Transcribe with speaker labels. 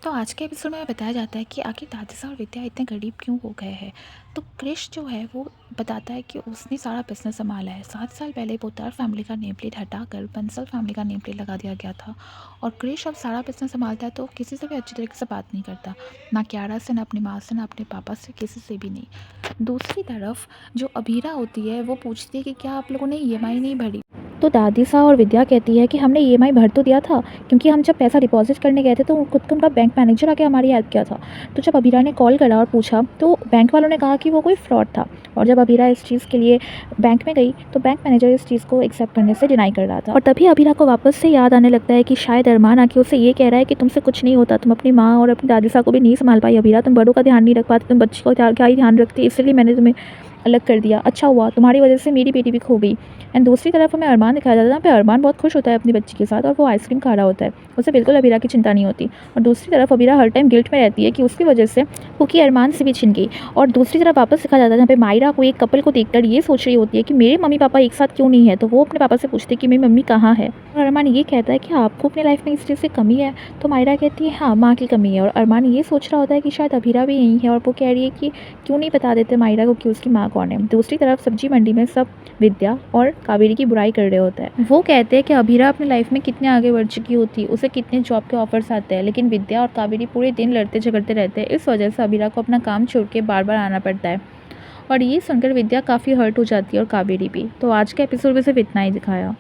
Speaker 1: तो आज के एपिसोड में बताया जाता है कि आखिर दादिसा और विद्या इतने गरीब क्यों हो गए हैं। तो क्रिश जो है वो बताता है कि उसने सारा बिजनेस संभाला है। 7 साल पहले पोद्दार फैमिली का नेम प्लेट हटाकर बंसल फैमिली का नेम प्लेट लगा दिया गया था। और क्रिश अब सारा बिजनेस संभालता है तो किसी से भी अच्छी तरीके से बात नहीं करता, ना क्यारा से, ना अपनी माँ से, ना अपने पापा से, किसी से भी नहीं। दूसरी तरफ जो अभीरा होती है वो पूछती है कि क्या आप लोगों ने ईएमआई नहीं भरी। तो दादी सा और विद्या कहती है कि हमने ईएमआई भर तो दिया था, क्योंकि हम जब पैसा डिपॉजिट करने गए थे तो खुद का उनका बैंक मैनेजर आके हमारी हेल्प किया था। तो जब अभीरा ने कॉल करा और पूछा तो बैंक वालों ने कहा कि वो कोई फ्रॉड था। और जब अभीरा इस चीज़ के लिए बैंक में गई तो बैंक मैनेजर इस चीज़ को एक्सेप्ट करने से डिनाई कर रहा था। और तभी अभीरा को वापस से याद आने लगता है कि शायद अरमान आके उसे ये कह रहा है कि तुमसे कुछ नहीं होता, तुम अपनी माँ और अपनी दादी सा को भी नहीं संभाल पाई अभीरा, तुम बड़ों का ध्यान नहीं रख पाती, तुम बच्ची का क्या ही ध्यान रखती, इसलिए मैंने तुम्हें अलग कर दिया। अच्छा हुआ, तुम्हारी वजह से मेरी बेटी भी खो गई। एंड दूसरी तरफ हमें अरमान दिखाया जाता है, जहाँ पे अरमान बहुत खुश होता है अपनी बच्ची के साथ और वो आइसक्रीम खा रहा होता है। उसे बिल्कुल अबीरा की चिंता नहीं होती। और दूसरी तरफ अबीरा हर टाइम गिल्ट में रहती है कि उसकी वजह से कुकी अरमान से भी छिन गई। और दूसरी तरफ वापस दिखाया जाता है जहाँ पे मायरा को एक कपल को देखकर ये सोच रही होती है कि मेरे मम्मी पापा एक साथ क्यों नहीं है। तो वो अपने पापा से पूछती है कि मेरी मम्मी कहाँ है। और अरमान ये कहता है कि आपको अपनी लाइफ में इस चीज़ से कमी है। तो मायरा कहती है हाँ, माँ की कमी है। और अरमान ये सोच रहा होता है कि शायद अबीरा भी यही है और वो कह रही है कि क्यों नहीं बता देते मायरा को कि उसकी माँ कौन है। दूसरी तरफ सब्जी मंडी में सब विद्या और कावेरी की बुराई कर रहे होते हैं। वो कहते हैं कि अभीरा अपनी लाइफ में कितने आगे बढ़ चुकी होती, उसे कितने जॉब के ऑफर्स आते हैं, लेकिन विद्या और कावेरी पूरे दिन लड़ते झगड़ते रहते हैं। इस वजह से अभीरा को अपना काम छोड़ के बार बार आना पड़ता है। और ये सुनकर विद्या काफ़ी हर्ट हो जाती है और कावेरी भी। तो आज के एपिसोड में सिर्फ इतना ही दिखाया।